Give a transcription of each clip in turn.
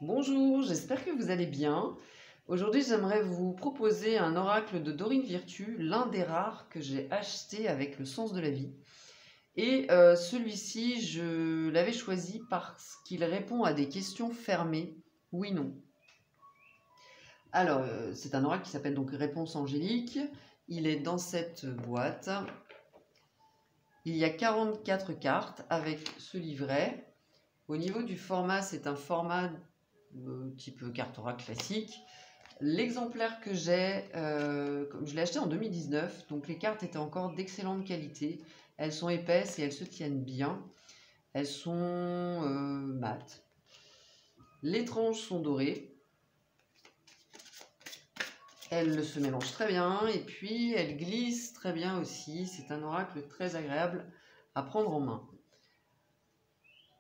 Bonjour, j'espère que vous allez bien. Aujourd'hui, j'aimerais vous proposer un oracle de Dorine Virtue, l'un des rares que j'ai acheté avec le sens de la vie. Et celui-ci, je l'avais choisi parce qu'il répond à des questions fermées, oui/non. Alors, c'est un oracle qui s'appelle donc Réponse angélique. Il est dans cette boîte. Il y a 44 cartes avec ce livret. Au niveau du format, c'est un format type carte oracle classique. L'exemplaire que j'ai, je l'ai acheté en 2019, donc les cartes étaient encore d'excellente qualité. Elles sont épaisses et elles se tiennent bien. Elles sont mates. Les tranches sont dorées. Elles se mélangent très bien et puis elles glissent très bien aussi. C'est un oracle très agréable à prendre en main.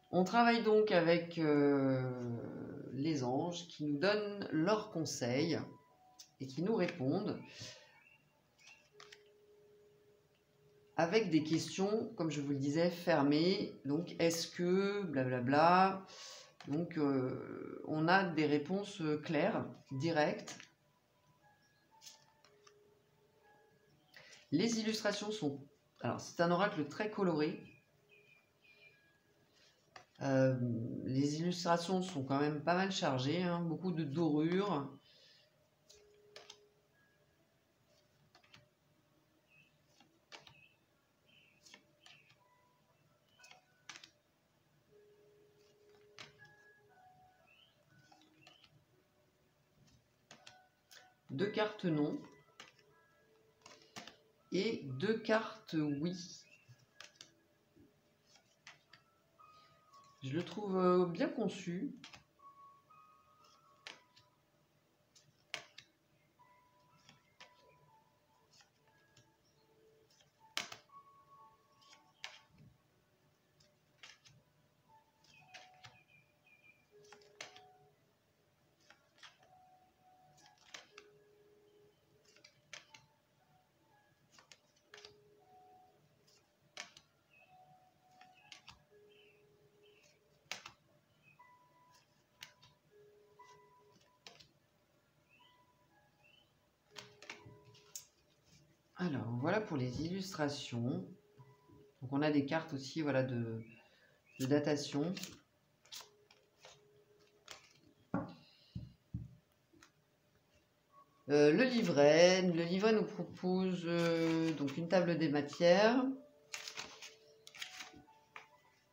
On travaille donc avec les anges qui nous donnent leurs conseils et qui nous répondent avec des questions, comme je vous le disais, fermées. Donc, est-ce que, blablabla. Donc, on a des réponses claires, directes. Les illustrations sont... Alors, c'est un oracle très coloré. Les illustrations sont quand même pas mal chargées, hein, beaucoup de dorures. Deux cartes non et deux cartes oui. Je le trouve bien conçu. Alors, voilà pour les illustrations. Donc, on a des cartes aussi, voilà, de datation. Le livret nous propose donc une table des matières.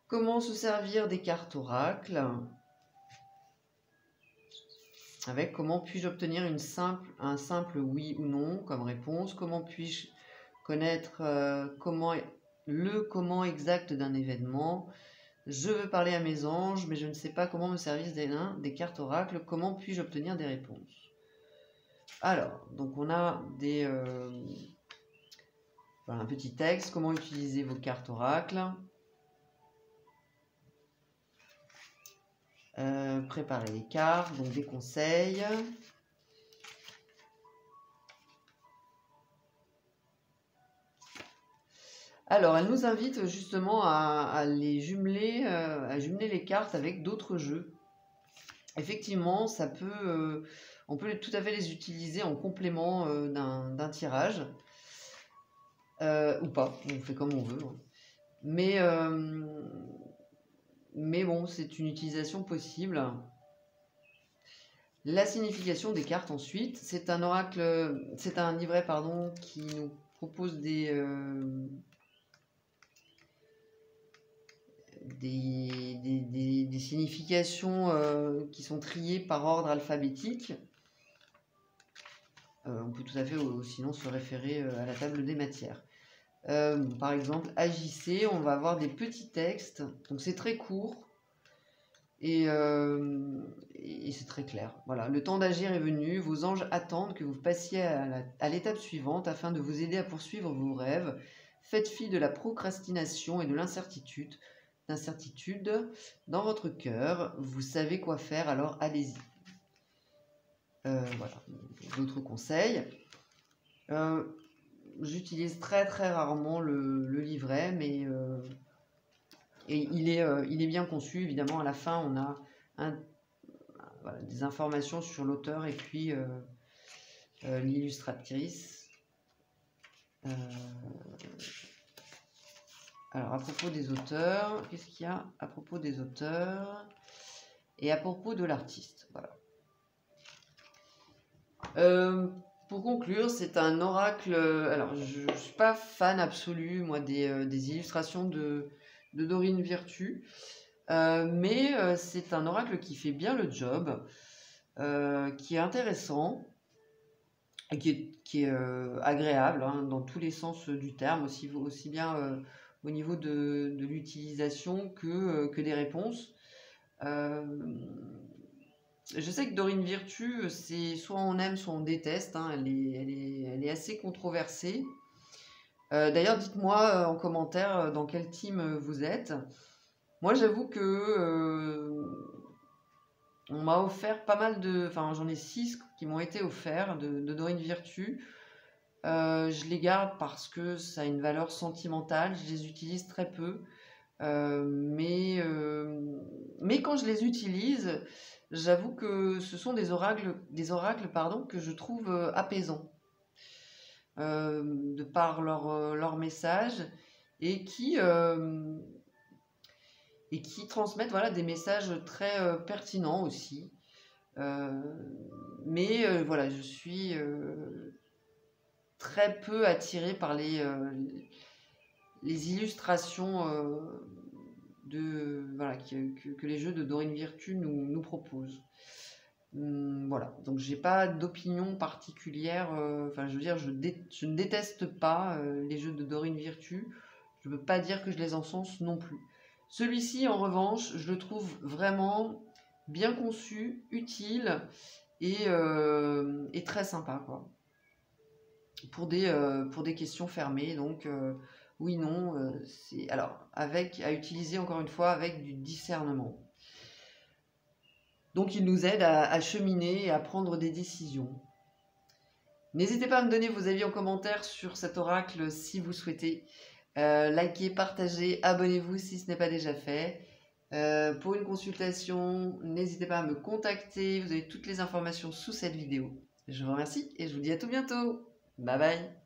Comment se servir des cartes oracles. Avec comment puis-je obtenir un simple oui ou non comme réponse. Comment puis-je connaître le comment exact d'un événement. Je veux parler à mes anges, mais je ne sais pas comment me servir des cartes oracles. Comment puis-je obtenir des réponses? Alors, donc on a un petit texte. Comment utiliser vos cartes oracles. Préparer les cartes, donc des conseils. Alors, elle nous invite justement à les jumeler, à jumeler les cartes avec d'autres jeux. Effectivement, on peut tout à fait les utiliser en complément d'un tirage. Ou pas, on fait comme on veut. Hein. Mais bon, c'est une utilisation possible. La signification des cartes ensuite, c'est un livret qui nous propose des significations qui sont triées par ordre alphabétique. On peut tout à fait sinon se référer à la table des matières. Par exemple, agissez, on va avoir des petits textes, donc c'est très court et c'est très clair. Voilà, le temps d'agir est venu, vos anges attendent que vous passiez à l'étape suivante afin de vous aider à poursuivre vos rêves. Faites fi de la procrastination et de l'incertitude dans votre cœur. Vous savez quoi faire, alors allez-y. Voilà, d'autres conseils. J'utilise très très rarement le livret, mais il est bien conçu. Évidemment, à la fin, on a des informations sur l'auteur et puis l'illustratrice. Alors, à propos des auteurs, qu'est-ce qu'il y a à propos des auteurs et à propos de l'artiste? Voilà. Pour conclure, c'est un oracle. Alors, je ne suis pas fan absolu, moi, des illustrations de Dorine Virtue, mais c'est un oracle qui fait bien le job, qui est intéressant, et qui est agréable hein, dans tous les sens du terme, aussi bien au niveau de l'utilisation que des réponses. Je sais que Dorine Virtue, c'est soit on aime, soit on déteste. Hein, elle est assez controversée. D'ailleurs, dites-moi en commentaire dans quel team vous êtes. Moi, j'avoue que on m'a offert pas mal de... Enfin, j'en ai 6 qui m'ont été offerts de Dorine Virtue. Je les garde parce que ça a une valeur sentimentale. Je les utilise très peu. Mais quand je les utilise, j'avoue que ce sont des oracles pardon, que je trouve apaisants de par leur message et qui transmettent voilà, des messages très pertinents aussi. Mais voilà, je suis très peu attirée par les illustrations voilà, que les jeux de Dorine Virtue nous proposent. Voilà, donc j'ai pas d'opinion particulière. Enfin, je veux dire, je ne déteste pas les jeux de Dorine Virtue. Je ne veux pas dire que je les encense non plus. Celui-ci, en revanche, je le trouve vraiment bien conçu, utile et très sympa, quoi. Pour des questions fermées, donc oui, non, alors à utiliser encore une fois avec du discernement. Donc il nous aide à cheminer et à prendre des décisions. N'hésitez pas à me donner vos avis en commentaire sur cet oracle si vous souhaitez. Likez, partagez, abonnez-vous si ce n'est pas déjà fait. Pour une consultation, n'hésitez pas à me contacter. Vous avez toutes les informations sous cette vidéo. Je vous remercie et je vous dis à tout bientôt. Bye bye.